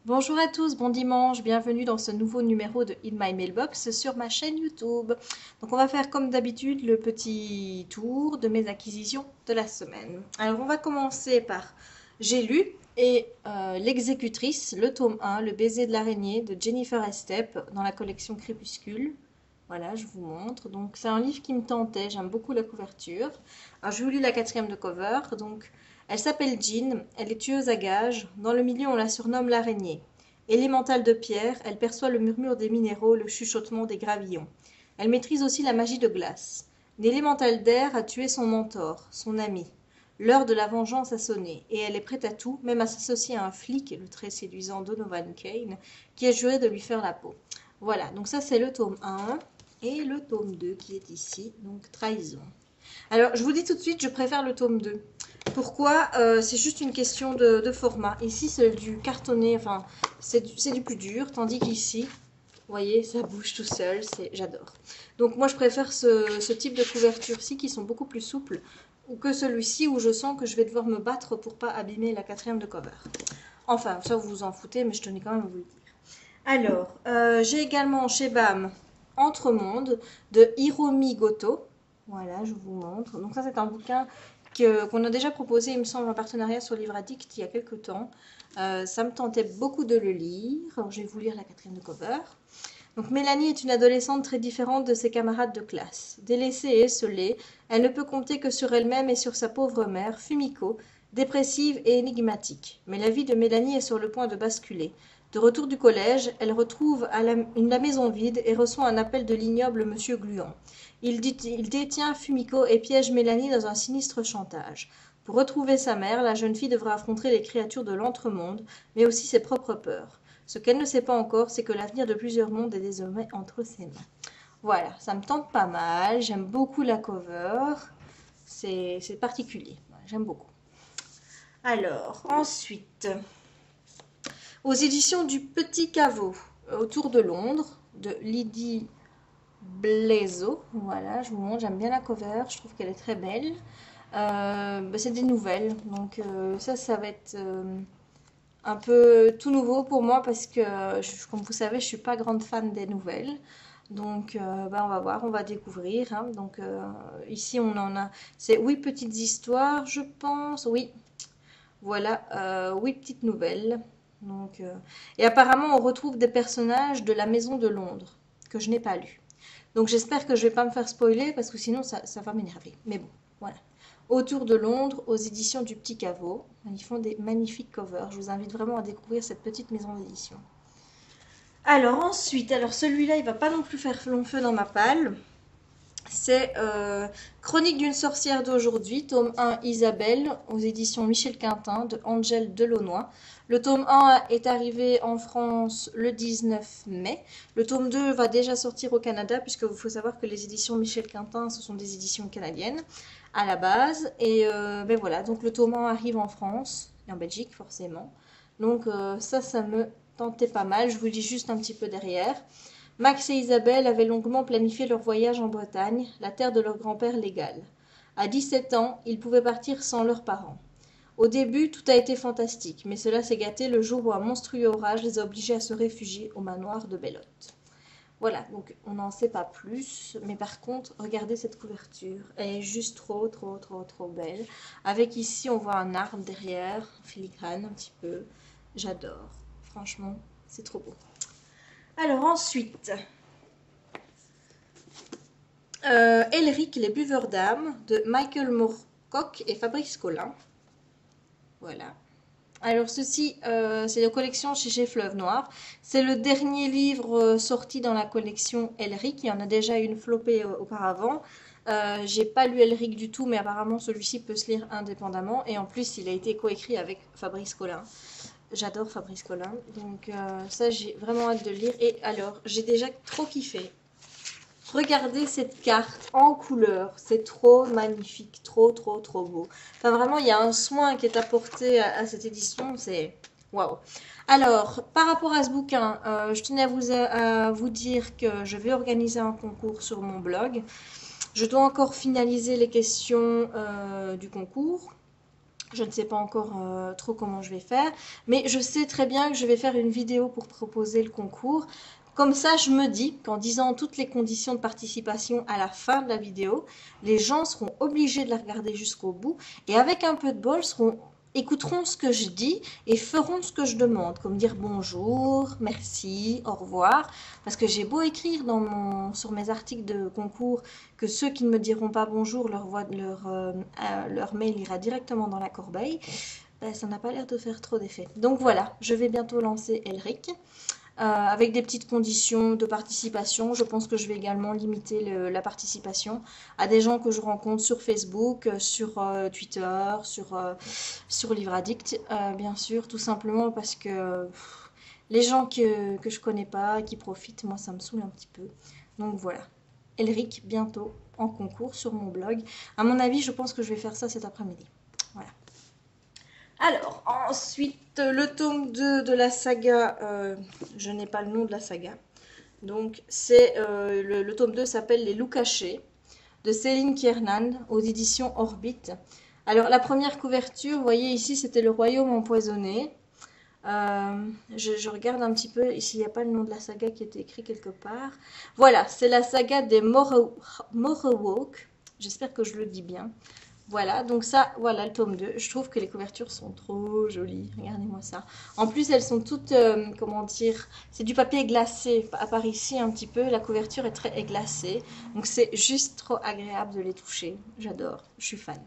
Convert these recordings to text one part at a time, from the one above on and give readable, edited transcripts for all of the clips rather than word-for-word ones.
Bonjour à tous, bon dimanche, bienvenue dans ce nouveau numéro de In My Mailbox sur ma chaîne YouTube. Donc on va faire comme d'habitude le petit tour de mes acquisitions de la semaine. Alors on va commencer par J'ai lu et L'exécutrice, le tome 1, Le baiser de l'araignée de Jennifer Estep dans la collection Crépuscule. Voilà, je vous montre. Donc c'est un livre qui me tentait, j'aime beaucoup la couverture. Alors je vous lis la quatrième de cover, donc elle s'appelle Jean, elle est tueuse à gages. Dans le milieu, on la surnomme l'araignée. Élémentale de pierre, elle perçoit le murmure des minéraux, le chuchotement des gravillons. Elle maîtrise aussi la magie de glace. L'élémental d'air a tué son mentor, son ami. L'heure de la vengeance a sonné, et elle est prête à tout, même à s'associer à un flic, le très séduisant Donovan Kane, qui a juré de lui faire la peau. Voilà, donc ça c'est le tome 1, et le tome 2 qui est ici, donc Trahison. Alors, je vous dis tout de suite, je préfère le tome 2. Pourquoi C'est juste une question de format. Ici, c'est du cartonné, enfin, c'est du plus dur, tandis qu'ici, vous voyez, ça bouge tout seul, j'adore. Donc moi, je préfère ce type de couverture-ci qui sont beaucoup plus souples que celui-ci où je sens que je vais devoir me battre pour pas abîmer la quatrième de cover. Enfin, ça vous vous en foutez, mais je tenais quand même à vous le dire. Alors, j'ai également chez BAM Entremonde de Hiromi Goto. Voilà, je vous montre. Donc ça, c'est un bouquin qu'on a déjà proposé, il me semble, en partenariat sur Livre Addict il y a quelques temps. Ça me tentait beaucoup de le lire. Alors, je vais vous lire la quatrième de cover. Donc Mélanie est une adolescente très différente de ses camarades de classe. Délaissée et esseulée, elle ne peut compter que sur elle-même et sur sa pauvre mère, Fumiko, dépressive et énigmatique. Mais la vie de Mélanie est sur le point de basculer. De retour du collège, elle retrouve la maison vide et reçoit un appel de l'ignoble monsieur Gluant. Il détient Fumiko et piège Mélanie dans un sinistre chantage. Pour retrouver sa mère, la jeune fille devra affronter les créatures de l'entremonde, mais aussi ses propres peurs. Ce qu'elle ne sait pas encore, c'est que l'avenir de plusieurs mondes est désormais entre ses mains. Voilà, ça me tente pas mal. J'aime beaucoup la cover. C'est particulier. J'aime beaucoup. Alors, ensuite, aux éditions du Petit Caveau, autour de Londres, de Lydie Blaiseau. Voilà, je vous montre, j'aime bien la cover. Je trouve qu'elle est très belle. C'est des nouvelles. Donc, ça va être un peu tout nouveau pour moi parce que, comme vous savez, je suis pas grande fan des nouvelles. Donc, on va voir, on va découvrir, hein. Donc, ici, on en a. C'est 8 petites histoires, je pense. Oui, voilà, 8 petites nouvelles. Donc, et apparemment, on retrouve des personnages de la Maison de Londres que je n'ai pas lu. Donc, j'espère que je vais pas me faire spoiler parce que sinon, ça va m'énerver. Mais bon, voilà. Autour de Londres, aux éditions du Petit Caveau. Ils font des magnifiques covers. Je vous invite vraiment à découvrir cette petite maison d'édition. Alors ensuite, celui-là, il va pas non plus faire long feu dans ma palle. C'est Chronique d'une sorcière d'aujourd'hui, tome 1 Isabelle, aux éditions Michel Quintin de Angèle Delaunoy. Le tome 1 est arrivé en France le 19 mai. Le tome 2 va déjà sortir au Canada, puisque il faut savoir que les éditions Michel Quintin, ce sont des éditions canadiennes à la base. Et voilà, donc le tome 1 arrive en France et en Belgique forcément. Donc ça me tentait pas mal. Je vous lis juste un petit peu derrière. Max et Isabelle avaient longuement planifié leur voyage en Bretagne, la terre de leur grand-père légal. À 17 ans, ils pouvaient partir sans leurs parents. Au début, tout a été fantastique, mais cela s'est gâté le jour où un monstrueux orage les a obligés à se réfugier au manoir de Bellotte. Voilà, donc on n'en sait pas plus, mais par contre, regardez cette couverture. Elle est juste trop, trop, trop, trop belle. Avec ici, on voit un arbre derrière, en filigrane un petit peu. J'adore. Franchement, c'est trop beau. Alors ensuite, Elric, les buveurs d'âme de Michael Moorcock et Fabrice Collin. Voilà. Alors ceci, c'est la collection chez Fleuve Noir. C'est le dernier livre sorti dans la collection Elric. Il y en a déjà une flopée auparavant. J'ai pas lu Elric du tout, mais apparemment celui-ci peut se lire indépendamment. Et en plus, il a été coécrit avec Fabrice Collin. J'adore Fabrice Collin. Donc ça, j'ai vraiment hâte de le lire. Et alors, j'ai déjà trop kiffé. Regardez cette carte en couleur, c'est trop magnifique, trop trop trop beau. Enfin vraiment, il y a un soin qui est apporté à cette édition, c'est waouh. Alors, par rapport à ce bouquin, je tenais à vous dire que je vais organiser un concours sur mon blog. Je dois encore finaliser les questions du concours. Je ne sais pas encore trop comment je vais faire, mais je sais très bien que je vais faire une vidéo pour proposer le concours. Comme ça, je me dis qu'en disant toutes les conditions de participation à la fin de la vidéo, les gens seront obligés de la regarder jusqu'au bout et avec un peu de bol, écouteront ce que je dis et feront ce que je demande, comme dire bonjour, merci, au revoir. Parce que j'ai beau écrire sur mes articles de concours que ceux qui ne me diront pas bonjour, leur mail ira directement dans la corbeille, ben, ça n'a pas l'air de faire trop d'effet. Donc voilà, je vais bientôt lancer Elric. Avec des petites conditions de participation. Je pense que je vais également limiter la participation à des gens que je rencontre sur Facebook, sur Twitter, sur Livre Addict, bien sûr, tout simplement parce que les gens que je connais pas, qui profitent, moi ça me saoule un petit peu. Donc voilà, Elric bientôt en concours sur mon blog. À mon avis, je pense que je vais faire ça cet après-midi. Voilà. Alors, ensuite, le tome 2 de la saga, je n'ai pas le nom de la saga. Donc, le tome 2 s'appelle Les Loups Cachés, de Céline Kiernan, aux éditions Orbit. Alors, la première couverture, vous voyez ici, c'était Le Royaume empoisonné. Je regarde un petit peu, ici, il n'y a pas le nom de la saga qui est écrit quelque part. Voilà, c'est la saga des Morewalk. J'espère que je le dis bien. Voilà, donc ça, voilà le tome 2. Je trouve que les couvertures sont trop jolies. Regardez-moi ça. En plus, elles sont toutes, comment dire, c'est du papier glacé. À part ici, un petit peu, la couverture est très glacée. Donc, c'est juste trop agréable de les toucher. J'adore, je suis fan.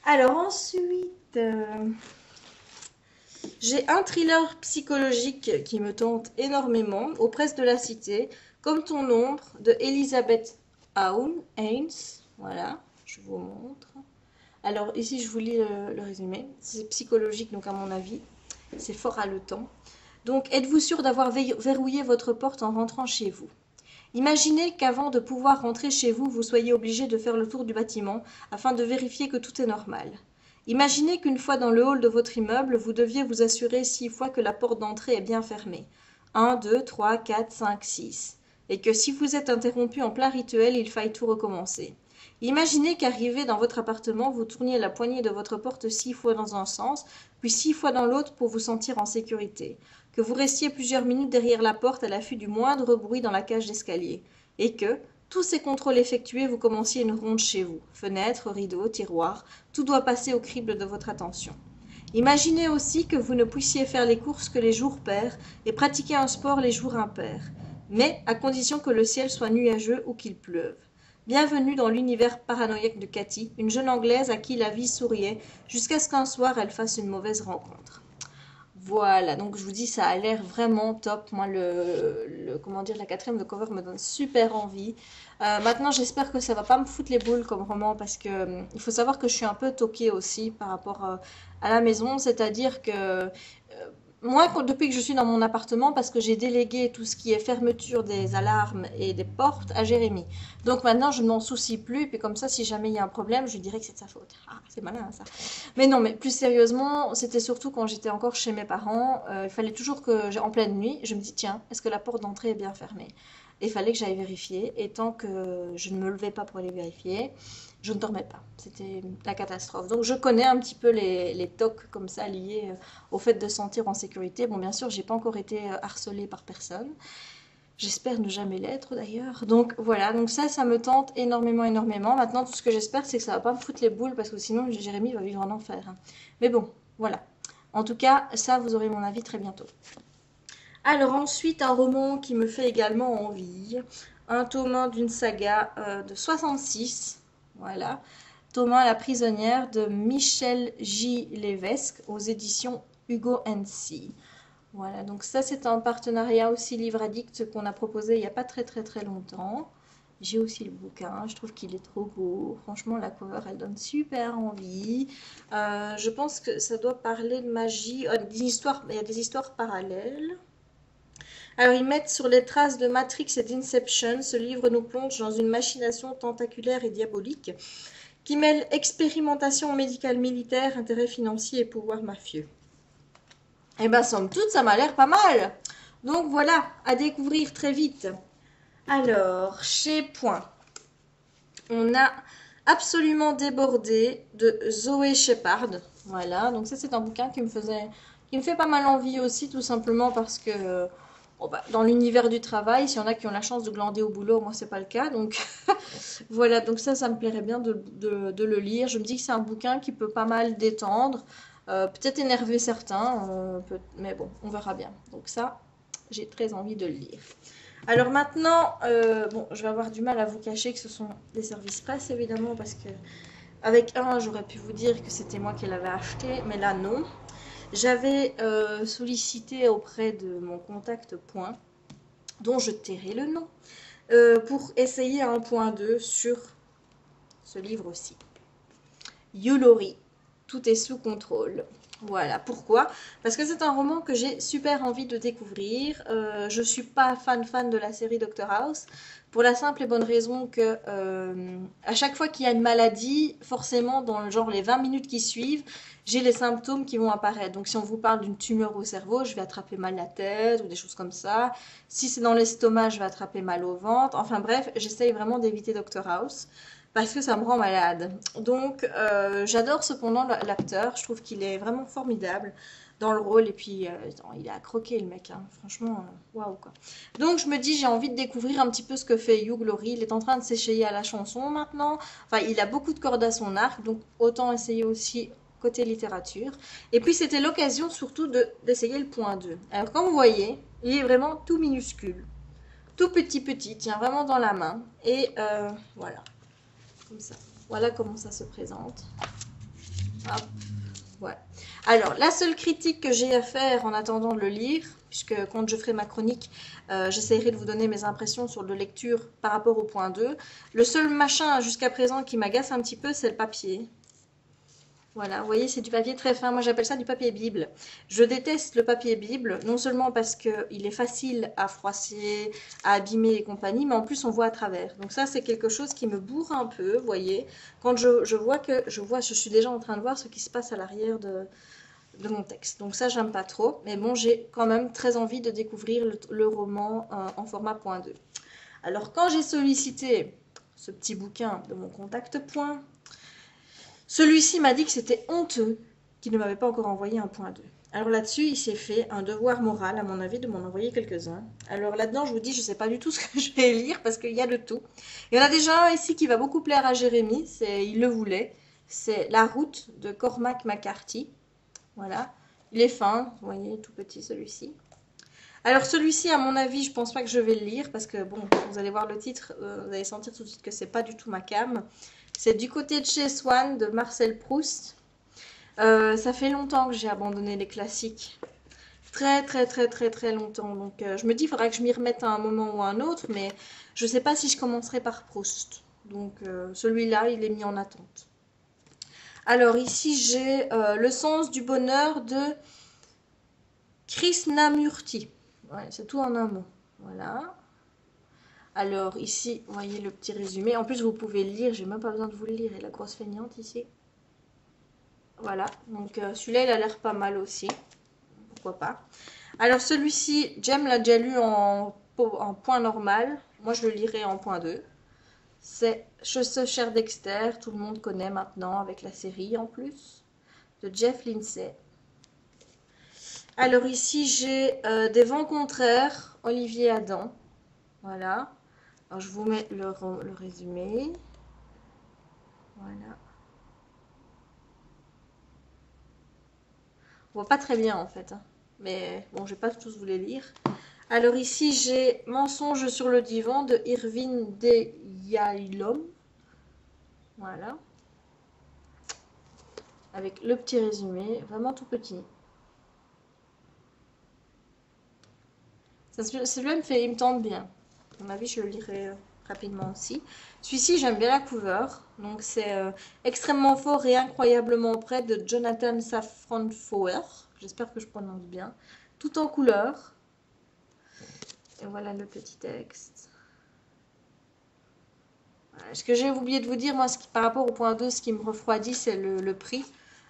Alors, ensuite, j'ai un thriller psychologique qui me tente énormément, Aux presses de la cité, Comme ton ombre, de Elizabeth Haynes. Voilà. Je vous montre. Alors ici, je vous lis le résumé. C'est psychologique, donc à mon avis, c'est fort haletant. Donc, êtes-vous sûr d'avoir verrouillé votre porte en rentrant chez vous? Imaginez qu'avant de pouvoir rentrer chez vous, vous soyez obligé de faire le tour du bâtiment afin de vérifier que tout est normal. Imaginez qu'une fois dans le hall de votre immeuble, vous deviez vous assurer 6 fois que la porte d'entrée est bien fermée. 1, 2, 3, 4, 5, 6. Et que si vous êtes interrompu en plein rituel, il faille tout recommencer. Imaginez qu'arrivé dans votre appartement, vous tourniez la poignée de votre porte 6 fois dans un sens, puis 6 fois dans l'autre pour vous sentir en sécurité. Que vous restiez plusieurs minutes derrière la porte à l'affût du moindre bruit dans la cage d'escalier. Et que, tous ces contrôles effectués, vous commenciez une ronde chez vous. Fenêtres, rideaux, tiroirs, tout doit passer au crible de votre attention. Imaginez aussi que vous ne puissiez faire les courses que les jours pairs et pratiquer un sport les jours impairs, mais à condition que le ciel soit nuageux ou qu'il pleuve. Bienvenue dans l'univers paranoïaque de Cathy, une jeune Anglaise à qui la vie souriait, jusqu'à ce qu'un soir elle fasse une mauvaise rencontre. Voilà, donc je vous dis, ça a l'air vraiment top. Moi, comment dire, la quatrième de cover me donne super envie. Maintenant, j'espère que ça va pas me foutre les boules comme roman, parce que il faut savoir que je suis un peu toquée aussi par rapport à la maison, c'est-à-dire que moi, depuis que je suis dans mon appartement, parce que j'ai délégué tout ce qui est fermeture des alarmes et des portes à Jérémy. Donc maintenant, je ne m'en soucie plus. Puis comme ça, si jamais il y a un problème, je lui dirai que c'est de sa faute. Ah, c'est malin ça. Mais non, mais plus sérieusement, c'était surtout quand j'étais encore chez mes parents. Il fallait toujours que, en pleine nuit, je me dis, tiens, est-ce que la porte d'entrée est bien fermée? Et il fallait que j'aille vérifier. Et tant que je ne me levais pas pour aller vérifier, je ne dormais pas. C'était la catastrophe. Donc je connais un petit peu les tocs comme ça liés au fait de se sentir en sécurité. Bon, bien sûr, j'ai pas encore été harcelée par personne. J'espère ne jamais l'être d'ailleurs. Donc voilà, donc ça me tente énormément, énormément. Maintenant, tout ce que j'espère, c'est que ça va pas me foutre les boules parce que sinon, Jérémy va vivre en enfer. Hein. Mais bon, voilà. En tout cas, ça, vous aurez mon avis très bientôt. Alors ensuite, un roman qui me fait également envie. Un tome 1 d'une saga de 66. Voilà. Thomas la prisonnière de Michel J. Lévesque aux éditions Hugo NC. Voilà, donc ça c'est un partenariat aussi Livre Addict qu'on a proposé il n'y a pas très longtemps. J'ai aussi le bouquin, je trouve qu'il est trop beau. Franchement, la cover, elle donne super envie. Je pense que ça doit parler de magie. Il y a des histoires parallèles. Alors, ils mettent sur les traces de Matrix et d'Inception. Ce livre nous plonge dans une machination tentaculaire et diabolique qui mêle expérimentation médicale militaire, intérêts financiers et pouvoir mafieux. Eh bien, somme toute, ça m'a l'air pas mal. Donc voilà, à découvrir très vite. Alors, chez Point, on a Absolument débordé de Zoé Shepard. Voilà, donc ça c'est un bouquin qui me fait pas mal envie aussi, tout simplement parce que bon, bah, dans l'univers du travail, s'il y en a qui ont la chance de glander au boulot, moi c'est pas le cas, donc voilà, donc ça me plairait bien de le lire. Je me dis que c'est un bouquin qui peut pas mal détendre, peut-être énerver certains, mais bon, on verra bien. Donc ça, j'ai très envie de le lire. Alors maintenant, bon, je vais avoir du mal à vous cacher que ce sont des services presse, évidemment, parce que avec un, j'aurais pu vous dire que c'était moi qui l'avais acheté, mais là, non. J'avais sollicité auprès de mon contact point, dont je tairai le nom, pour essayer un point 2 sur ce livre-ci. Yulori, tout est sous contrôle. Voilà, pourquoi? Parce que c'est un roman que j'ai super envie de découvrir. Je suis pas fan de la série Doctor House, pour la simple et bonne raison que à chaque fois qu'il y a une maladie, forcément dans le genre les 20 minutes qui suivent, j'ai les symptômes qui vont apparaître. Donc si on vous parle d'une tumeur au cerveau, je vais attraper mal la tête ou des choses comme ça. Si c'est dans l'estomac, je vais attraper mal au ventre. Enfin bref, j'essaye vraiment d'éviter Doctor House parce que ça me rend malade. Donc, j'adore cependant l'acteur. Je trouve qu'il est vraiment formidable dans le rôle. Et puis, il est à croquer, le mec. Hein. Franchement, waouh, quoi. Donc, je me dis, j'ai envie de découvrir un petit peu ce que fait Hugh Laurie. Il est en train de s'écheiller à la chanson maintenant. Enfin, il a beaucoup de cordes à son arc. Donc, autant essayer aussi côté littérature. Et puis, c'était l'occasion surtout d'essayer le point 2. Alors, comme vous voyez, il est vraiment tout minuscule. Tout petit, tient vraiment dans la main. Et voilà. Comme ça. Voilà comment ça se présente. Hop. Ouais. Alors, la seule critique que j'ai à faire en attendant de le lire, puisque quand je ferai ma chronique, j'essaierai de vous donner mes impressions sur de lecture par rapport au point 2. Le seul machin jusqu'à présent qui m'agace un petit peu, c'est le papier. Voilà, vous voyez, c'est du papier très fin. Moi, j'appelle ça du papier Bible. Je déteste le papier Bible, non seulement parce qu'il est facile à froisser, à abîmer et compagnie, mais en plus, on voit à travers. Donc ça, c'est quelque chose qui me bourre un peu, vous voyez. Quand je suis déjà en train de voir ce qui se passe à l'arrière de mon texte. Donc ça, j'aime pas trop. Mais bon, j'ai quand même très envie de découvrir le roman en format point 2. Alors, quand j'ai sollicité ce petit bouquin de mon contact point, celui-ci m'a dit que c'était honteux qu'il ne m'avait pas encore envoyé un point 2. Alors là-dessus, il s'est fait un devoir moral, à mon avis, de m'en envoyer quelques-uns. Alors là-dedans, je vous dis, je ne sais pas du tout ce que je vais lire parce qu'il y a de tout. Il y en a déjà un ici qui va beaucoup plaire à Jérémy, il le voulait. C'est La route de Cormac McCarthy. Voilà. Il est fin, vous voyez, tout petit celui-ci. Alors celui-ci, à mon avis, je pense pas que je vais le lire parce que, bon, vous allez voir le titre, vous allez sentir tout de suite que c'est pas du tout ma came. C'est Du côté de chez Swann de Marcel Proust. Ça fait longtemps que j'ai abandonné les classiques. Très longtemps. Donc je me dis, il faudra que je m'y remette à un moment ou à un autre, mais je ne sais pas si je commencerai par Proust. Donc celui-là, il est mis en attente. Alors ici, j'ai Le sens du bonheur de Krishnamurti. Ouais, c'est tout en un mot. Voilà. Alors ici, vous voyez le petit résumé. En plus, vous pouvez le lire. J'ai même pas besoin de vous le lire. Et la grosse feignante ici. Voilà. Donc celui-là, il a l'air pas mal aussi. Pourquoi pas. Alors celui-ci, Jem l'a déjà lu en point normal. Moi, je le lirai en point 2. C'est Ce cher Dexter. Tout le monde connaît maintenant avec la série en plus. De Jeff Lindsay. Alors ici, j'ai Des vents contraires. Olivier Adam. Voilà. Alors, je vous mets le résumé. Voilà. On voit pas très bien en fait. Hein. Mais bon, je vais pas tous vous les lire. Alors ici, j'ai Mensonge sur le divan de Irvine Deyalom. Voilà. Avec le petit résumé, vraiment tout petit. Celui-là il me tente bien. À mon avis, je le lirai rapidement aussi. Celui-ci, j'aime bien la cover. Donc, c'est Extrêmement fort et incroyablement près de Jonathan Safran Foer. J'espère que je prononce bien. Tout en couleur. Et voilà le petit texte. Voilà. Ce que j'ai oublié de vous dire, moi, par rapport au point 2, ce qui me refroidit, c'est le prix.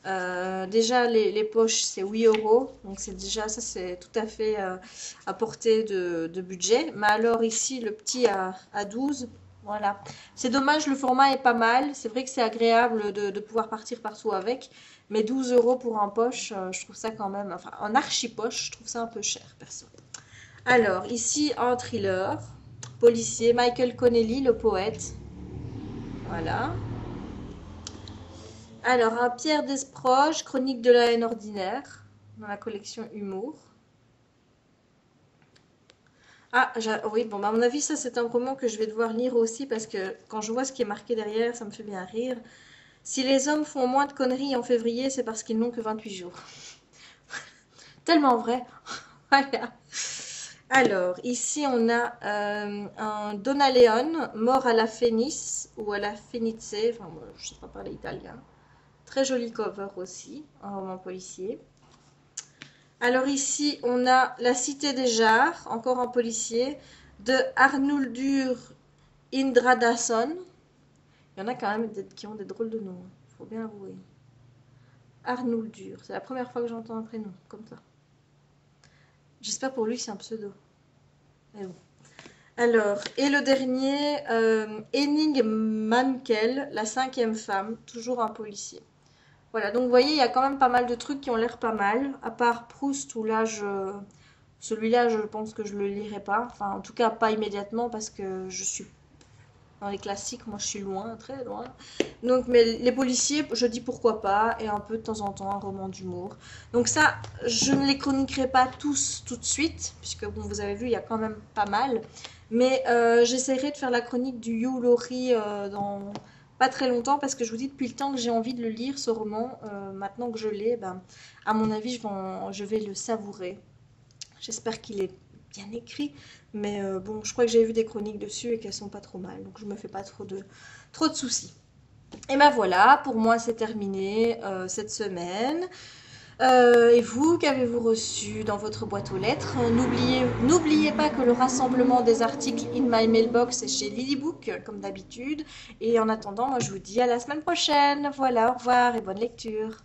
Déjà, les poches, c'est 8 €. Donc, c'est déjà, ça, c'est tout à fait à portée de budget. Mais alors, ici, le petit à 12. Voilà. C'est dommage, le format est pas mal. C'est vrai que c'est agréable de pouvoir partir partout avec. Mais 12 € pour un poche, je trouve ça quand même. Enfin, un archi-poche, je trouve ça un peu cher, perso. Alors, ici, un thriller. Policier, Michael Connelly, le poète. Voilà. Alors, un Pierre Desproges, Chronique de la haine ordinaire, dans la collection Humour. Ah, oui, bon, bah, à mon avis, ça, c'est un roman que je vais devoir lire aussi parce que quand je vois ce qui est marqué derrière, ça me fait bien rire. Si les hommes font moins de conneries en février, c'est parce qu'ils n'ont que 28 jours. Tellement vrai. Voilà. Alors, ici, on a un Donna Leon, Mort à la Fénice ou à la Fenice. Enfin, moi, je ne sais pas parler italien. Très joli cover aussi, un roman policier. Alors ici, on a La Cité des Jars, encore un policier, de Arnuldur Indradasson. Il y en a quand même qui ont des drôles de noms, il faut bien avouer. Arnuldur, c'est la première fois que j'entends un prénom comme ça. J'espère pour lui que c'est un pseudo. Mais bon. Alors, et le dernier, Henning Mankell, La cinquième femme, toujours un policier. Voilà, donc vous voyez, il y a quand même pas mal de trucs qui ont l'air pas mal, à part Proust, où là, celui-là, je pense que je le lirai pas. Enfin, en tout cas, pas immédiatement, parce que je suis dans les classiques, moi je suis loin, très loin. Donc, mais les policiers, je dis pourquoi pas, et un peu de temps en temps un roman d'humour. Donc ça, je ne les chroniquerai pas tous tout de suite, puisque bon, vous avez vu, il y a quand même pas mal. Mais j'essaierai de faire la chronique du You Laurie dans pas très longtemps, parce que je vous dis, depuis le temps que j'ai envie de le lire, ce roman, maintenant que je l'ai, ben, à mon avis, je vais le savourer. J'espère qu'il est bien écrit, mais bon, je crois que j'ai vu des chroniques dessus et qu'elles sont pas trop mal, donc je me fais pas trop de soucis. Et ben voilà, pour moi c'est terminé cette semaine. Et vous, qu'avez-vous reçu dans votre boîte aux lettres? N'oubliez pas que le rassemblement des articles in my mailbox est chez Lilybook, comme d'habitude. Et en attendant, moi je vous dis à la semaine prochaine. Voilà, au revoir et bonne lecture.